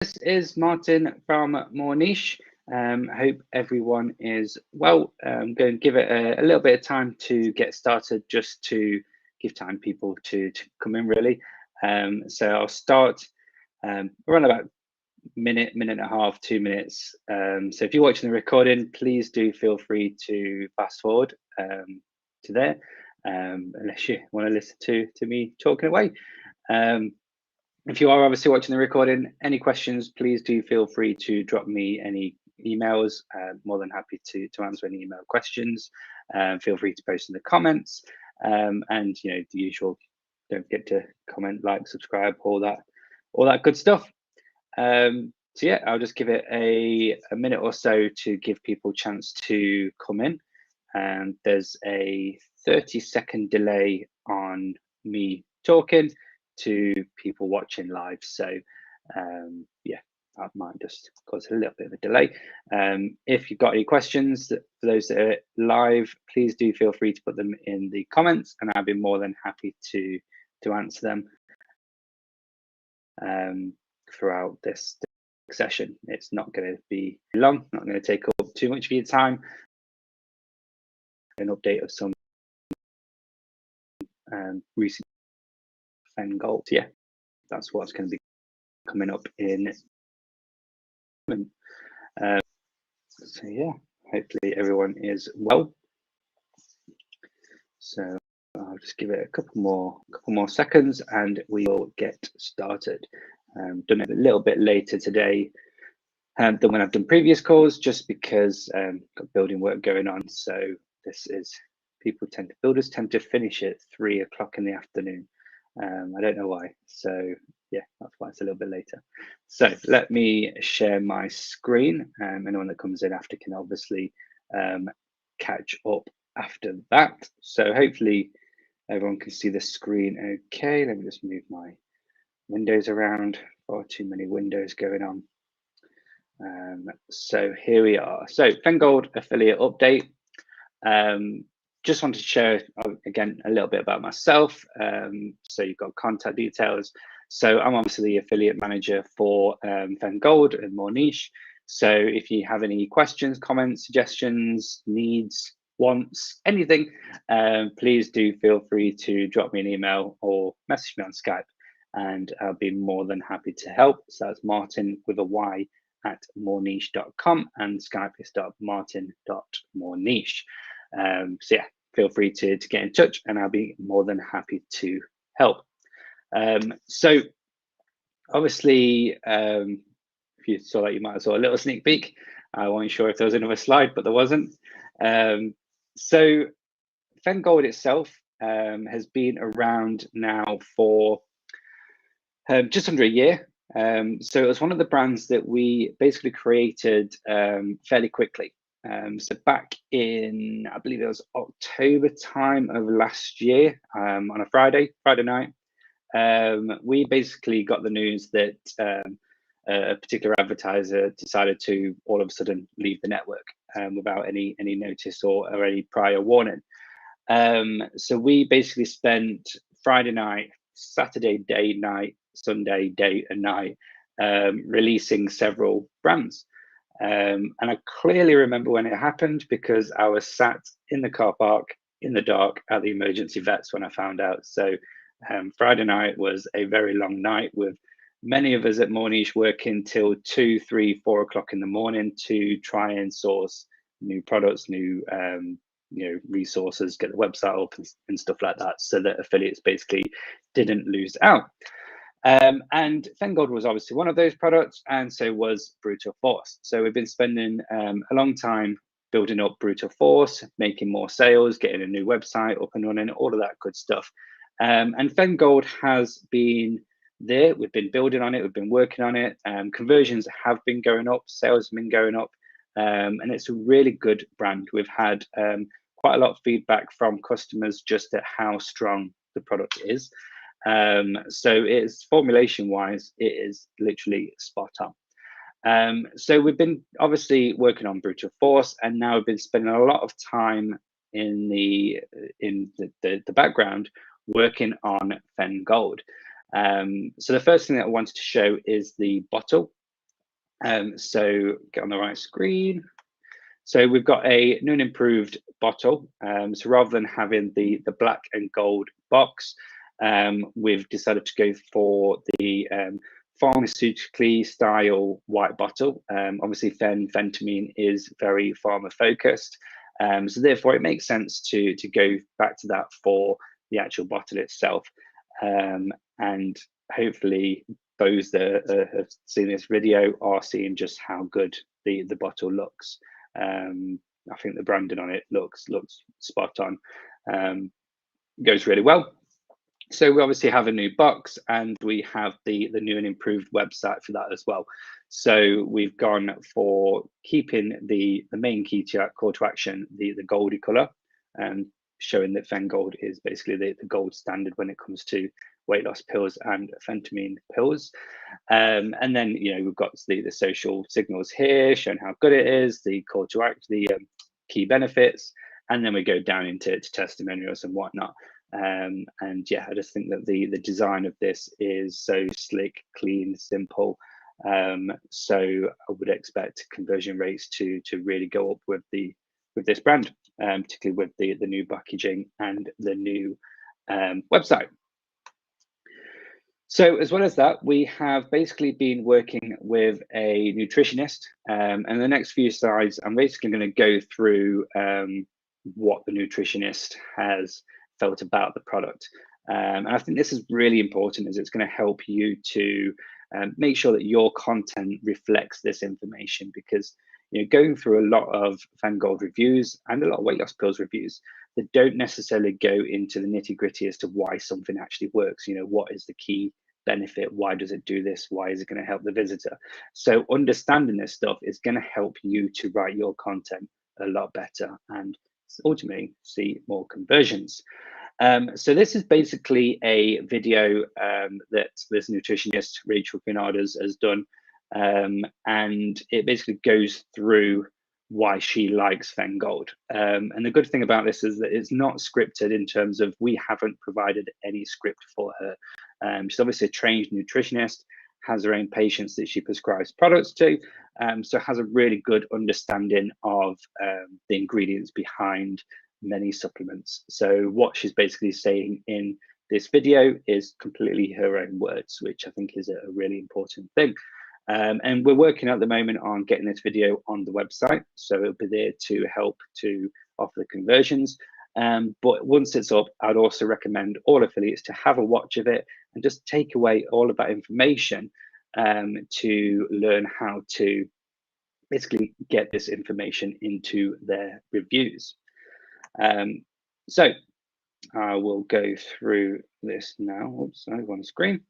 This is Martin from More Niche. Hope everyone is well. Going to give it a little bit of time to get started, just to give time people to come in really. So I'll start around about minute and a half, 2 minutes. So if you're watching the recording, please do feel free to fast forward to there, unless you want to listen to me talking away. If you are obviously watching the recording, any questions, please do feel free to drop me any emails. More than happy to answer any email questions. Feel free to post in the comments, and you know, the usual. Don't forget to comment, like, subscribe, all that good stuff. So yeah, I'll just give it a minute or so to give people a chance to come in. And there's a 30-second delay on me talking to people watching live. So yeah, that might just cause a little bit of a delay. If you've got any questions for those that are live, please do feel free to put them in the comments, and I'll be more than happy to answer them throughout this session. It's not going to be long, not going to take up too much of your time. An update of some recent PhenGold. Yeah, that's what's going to be coming up in. So yeah, hopefully everyone is well. So I'll just give it a couple more seconds, and we will get started. Done it a little bit later today than when I've done previous calls, just because got building work going on. So this is builders tend to finish at 3 o'clock in the afternoon. I don't know why. So yeah, that's why it's a little bit later. So let me share my screen. Anyone that comes in after can obviously catch up after that. So hopefully everyone can see the screen okay. Let me just move my windows around. Far too many windows going on. So here we are. So PhenGold affiliate update. Just wanted to share again a little bit about myself. So you've got contact details. So I'm obviously the affiliate manager for PhenGold and More Niche. So if you have any questions, comments, suggestions, needs, wants, anything, please do feel free to drop me an email or message me on Skype, and I'll be more than happy to help. So that's Martin with a Y at moreniche.com, and Skype is martin.moreniche. So yeah, feel free to get in touch, and I'll be more than happy to help. So obviously, if you saw that, you might have saw a little sneak peek. I wasn't sure if there was another slide, but there wasn't. So PhenGold itself has been around now for just under a year. So it was one of the brands that we basically created fairly quickly. So back in, I believe it was October time of last year, on a Friday night, we basically got the news that a particular advertiser decided to all of a sudden leave the network without any notice or any prior warning. So we basically spent Friday night, Saturday day, night, Sunday day and night, releasing several brands. And I clearly remember when it happened, because I was sat in the car park in the dark at the emergency vets when I found out. So Friday night was a very long night, with many of us at More Niche working till 2, 3, 4 o'clock in the morning to try and source new products, new resources, get the website up and stuff like that, so that affiliates basically didn't lose out. And PhenGold was obviously one of those products, and so was Brutal Force. So we've been spending a long time building up Brutal Force, making more sales, getting a new website up and running, all of that good stuff. And PhenGold has been there. We've been building on it. We've been working on it. Conversions have been going up. Sales have been going up. And it's a really good brand. We've had quite a lot of feedback from customers just at how strong the product is. So it's formulation wise, it is literally spot on. So we've been obviously working on Brutal Force, and now we've been spending a lot of time in the background working on PhenGold. So the first thing that I wanted to show is the bottle. So get on the right screen. So we've got a new and improved bottle. So rather than having the black and gold box, we've decided to go for the pharmaceutically style white bottle. Obviously, phentermine is very pharma focused. So therefore, it makes sense to go back to that for the actual bottle itself. And hopefully, those that have seen this video are seeing just how good the bottle looks. I think the branding on it looks spot on. Goes really well. So we obviously have a new box, and we have the new and improved website for that as well. So we've gone for keeping the main key to call to action, the goldy color, showing that PhenGold is basically the gold standard when it comes to weight loss pills and phentermine pills. And then we've got the social signals here showing how good it is, the call to act, the key benefits, and then we go down into testimonials and whatnot. And yeah, I just think that the design of this is so slick, clean, simple. So I would expect conversion rates to really go up with this brand, particularly with the new packaging and the new website. So as well as that, we have basically been working with a nutritionist, and the next few slides, I'm basically going to go through what the nutritionist has felt about the product. And I think this is really important, as it's going to help you to make sure that your content reflects this information, because going through a lot of PhenGold reviews and a lot of weight loss pills reviews that don't necessarily go into the nitty gritty as to why something actually works. What is the key benefit? Why does it do this? Why is it going to help the visitor? So understanding this stuff is going to help you to write your content a lot better and ultimately see more conversions. So this is basically a video that this nutritionist, Rachel Quinardes, has done. And it basically goes through why she likes PhenGold. And the good thing about this is that it's not scripted, in terms of we haven't provided any script for her. She's obviously a trained nutritionist, has her own patients that she prescribes products to, so has a really good understanding of the ingredients behind many supplements. So what she's basically saying in this video is completely her own words, which I think is a really important thing. And we're working at the moment on getting this video on the website, so it'll be there to help to offer the conversions. But once it's up, I'd also recommend all affiliates to have a watch of it and just take away all of that information to learn how to basically get this information into their reviews. So I will go through this now. Oops, sorry, one screen.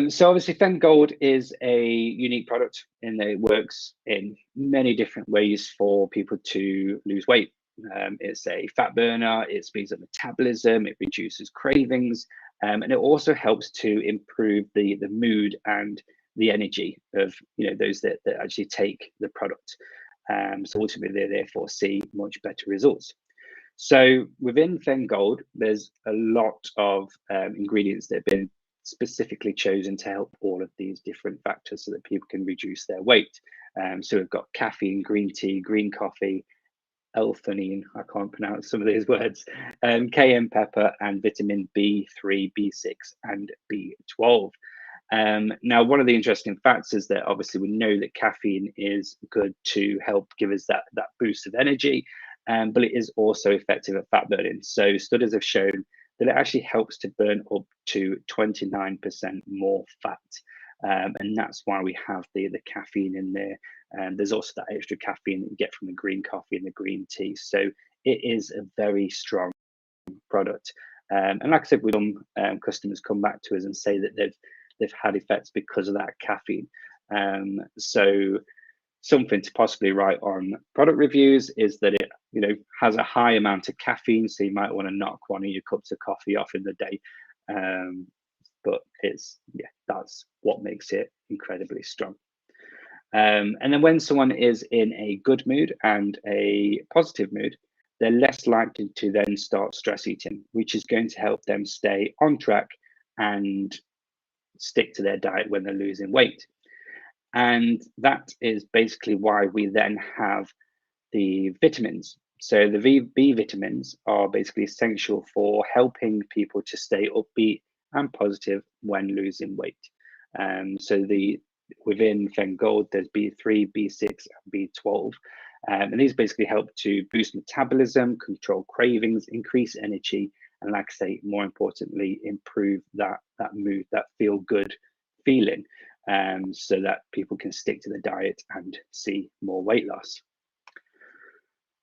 So obviously PhenGold is a unique product in that it works in many different ways for people to lose weight. It's a fat burner, it speeds up metabolism, it reduces cravings, and it also helps to improve the mood and the energy of those that actually take the product. So ultimately they therefore see much better results. So within PhenGold, there's a lot of ingredients that have been specifically chosen to help all of these different factors so that people can reduce their weight. So we've got caffeine, green tea, green coffee, L-theanine, I can't pronounce some of these words, cayenne pepper, and vitamin B3, B6, and B12. Now, one of the interesting facts is that obviously we know that caffeine is good to help give us that boost of energy, but it is also effective at fat burning. So studies have shown that it actually helps to burn up to 29% more fat. And that's why we have the caffeine in there. And there's also that extra caffeine that you get from the green coffee and the green tea. So it is a very strong product. And like I said, with customers come back to us and say that they've had effects because of that caffeine. So something to possibly write on product reviews is that it has a high amount of caffeine, so you might want to knock one of your cups of coffee off in the day. But that's what makes it incredibly strong. And then when someone is in a good mood and a positive mood, they're less likely to then start stress eating, which is going to help them stay on track and stick to their diet when they're losing weight. And that is basically why we then have the vitamins. So the B vitamins are basically essential for helping people to stay upbeat and positive when losing weight. So within PhenGold, there's B3, B6, and B12. And these basically help to boost metabolism, control cravings, increase energy, and like I say, more importantly, improve that mood, that feel good feeling, so that people can stick to the diet and see more weight loss.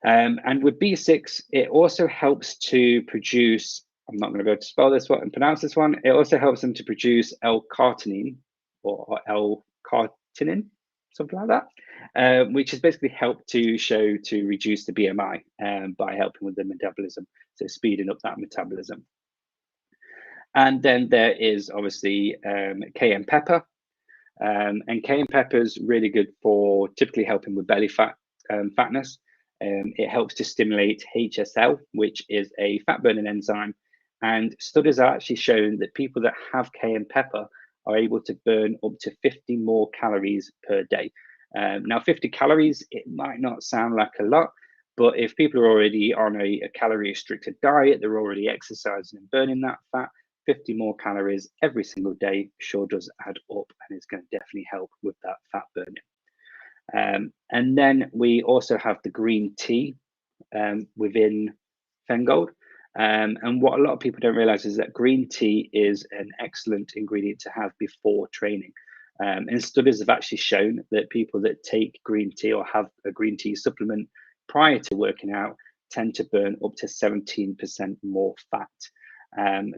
And with B6, it also helps to produce, I'm not going to be able to spell this one and pronounce this one, it also helps them to produce L-carnitine or L-carnitine, something like that, which has basically helped to reduce the BMI by helping with the metabolism, so speeding up that metabolism. And then there is obviously cayenne pepper, and cayenne pepper is really good for typically helping with belly fatness. It helps to stimulate HSL, which is a fat burning enzyme. And studies are actually shown that people that have cayenne pepper are able to burn up to 50 more calories per day. Now, 50 calories, it might not sound like a lot, but if people are already on a calorie restricted diet, they're already exercising and burning that fat, 50 more calories every single day sure does add up, and it's going to definitely help with that fat burning. And then we also have the green tea within PhenGold. And what a lot of people don't realize is that green tea is an excellent ingredient to have before training. And studies have actually shown that people that take green tea or have a green tea supplement prior to working out tend to burn up to 17% more fat.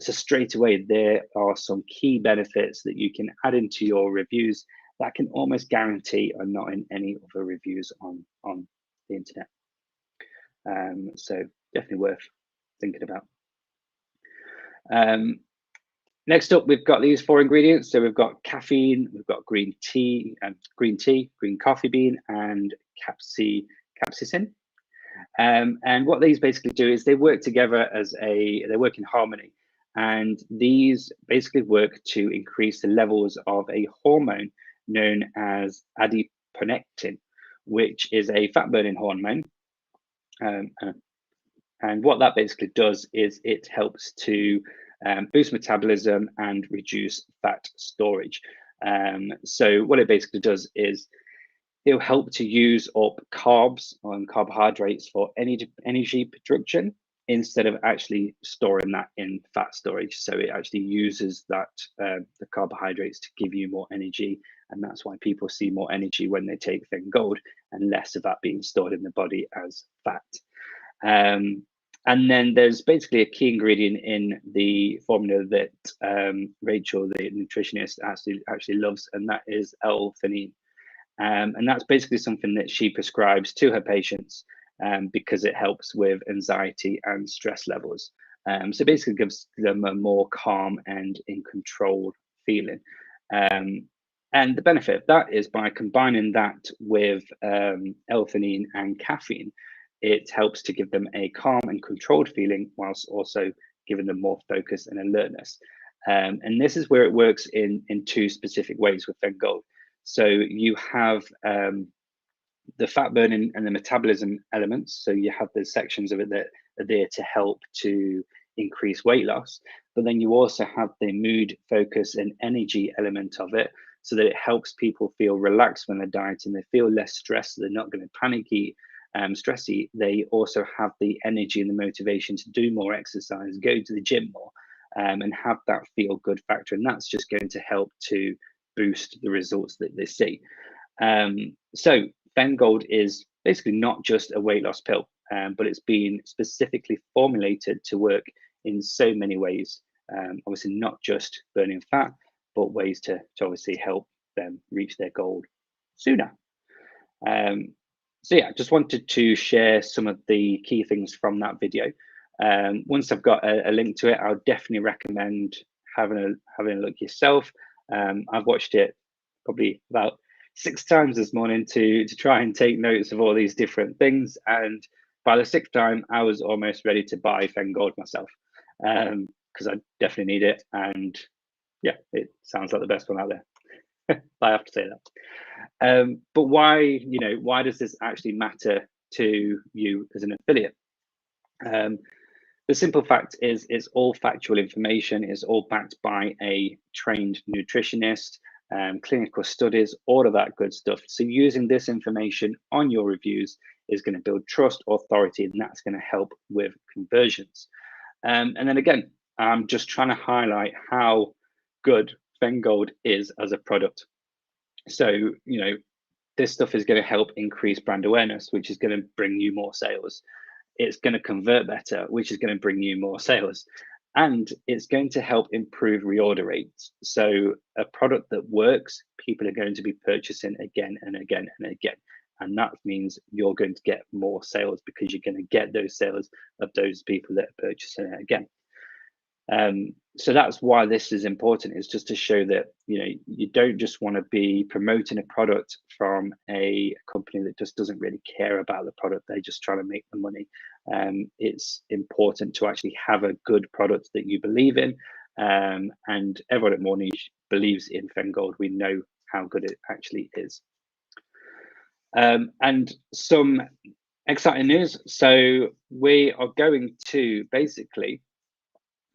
So straight away, there are some key benefits that you can add into your reviews that I can almost guarantee are not in any other reviews on the internet. So definitely worth thinking about. Next up, we've got these 4 ingredients. So we've got caffeine, we've got green tea, green coffee bean, and capsaicin. And what these basically do is they work together they work in harmony. And these basically work to increase the levels of a hormone known as adiponectin, which is a fat burning hormone. And what that basically does is it helps to boost metabolism and reduce fat storage. So what it basically does is it'll help to use up carbs and carbohydrates for energy production instead of actually storing that in fat storage. So it actually uses that the carbohydrates to give you more energy, and that's why people see more energy when they take PhenGold and less of that being stored in the body as fat. And then there's basically a key ingredient in the formula that Rachel, the nutritionist, actually loves, and that is L-theanine. And that's basically something that she prescribes to her patients because it helps with anxiety and stress levels. So basically gives them a more calm and in control feeling. And the benefit of that is by combining that with L-theanine and caffeine, it helps to give them a calm and controlled feeling whilst also giving them more focus and alertness. And this is where it works in 2 specific ways with PhenGold. So you have the fat burning and the metabolism elements. So you have the sections of it that are there to help to increase weight loss. But then you also have the mood, focus, and energy element of it, so that it helps people feel relaxed when they're dieting. They feel less stressed. So they're not going to panic eat, stress eat. They also have the energy and the motivation to do more exercise, go to the gym more, and have that feel good factor. And that's just going to help to boost the results that they see. So PhenGold is basically not just a weight loss pill, but it's been specifically formulated to work in so many ways. Obviously not just burning fat, but ways to obviously help them reach their goal sooner. So yeah, just wanted to share some of the key things from that video. Once I've got a link to it, I'll definitely recommend having a look yourself. I've watched it probably about 6 times this morning to try and take notes of all these different things, and by the 6th time I was almost ready to buy PhenGold myself, because I definitely need it, and yeah, it sounds like the best one out there. I have to say that. But why, why does this actually matter to you as an affiliate? The simple fact is it's all factual information, it's all backed by a trained nutritionist, clinical studies, all of that good stuff. So using this information on your reviews is going to build trust, authority, and that's going to help with conversions. And then again, I'm just trying to highlight how good PhenGold is as a product. So, this stuff is going to help increase brand awareness, which is going to bring you more sales. It's going to convert better, which is going to bring you more sales. And it's going to help improve reorder rates. So a product that works, people are going to be purchasing again and again and again. And that means you're going to get more sales because you're going to get those sales of those people that are purchasing it again. So that's why this is important, is just to show that you don't just want to be promoting a product from a company that just doesn't really care about the product. They're just trying to make the money. It's important to actually have a good product that you believe in, and everyone at More Niche believes in PhenGold. We know how good it actually is. And some exciting news. So we are going to basically,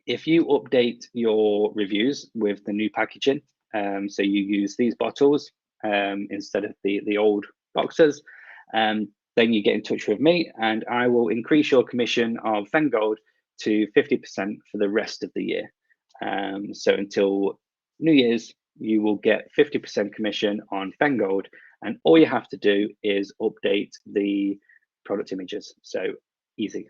if you update your reviews with the new packaging, so you use these bottles instead of the old boxes, then you get in touch with me and I will increase your commission of PhenGold to 50% for the rest of the year. So until New Year's, you will get 50% commission on PhenGold, and all you have to do is update the product images. So easy.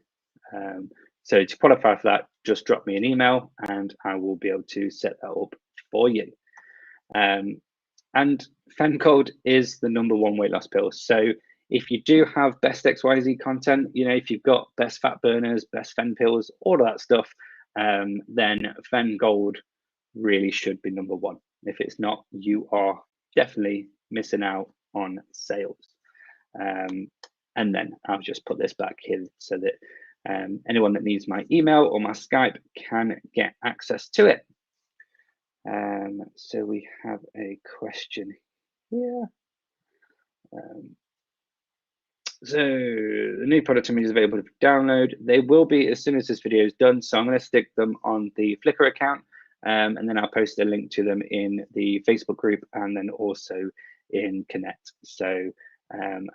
So to qualify for that, just drop me an email and I will be able to set that up for you. And PhenGold is the #1 weight loss pill. So if you do have best XYZ content, if you've got best fat burners, best Phen pills, all of that stuff, then PhenGold really should be #1. If it's not, you are definitely missing out on sales. And then I'll just put this back here so that anyone that needs my email or my Skype can get access to it. So we have a question here. So the new product image is available to download. They will be as soon as this video is done. So I'm going to stick them on the Flickr account, and then I'll post a link to them in the Facebook group and then also in Connect. So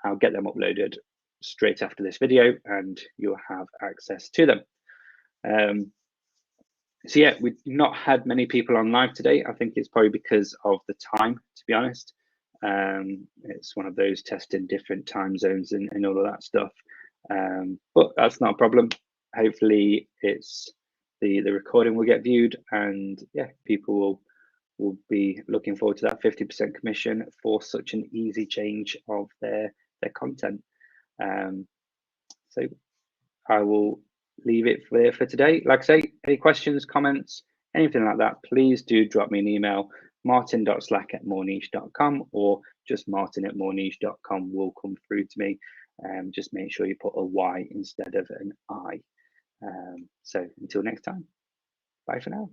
I'll get them uploaded straight after this video and you'll have access to them. So yeah, we've not had many people on live today. I think it's probably because of the time, to be honest. It's one of those testing different time zones and all of that stuff. But that's not a problem. Hopefully it's the recording will get viewed, and yeah, people will be looking forward to that 50% commission for such an easy change of their content. So I will leave it for today. Like I say, any questions, comments, anything like that, please do drop me an email, martin.slack@moreniche.com, or just martin@moreniche.com will come through to me. Just make sure you put a Y instead of an I. So until next time, bye for now.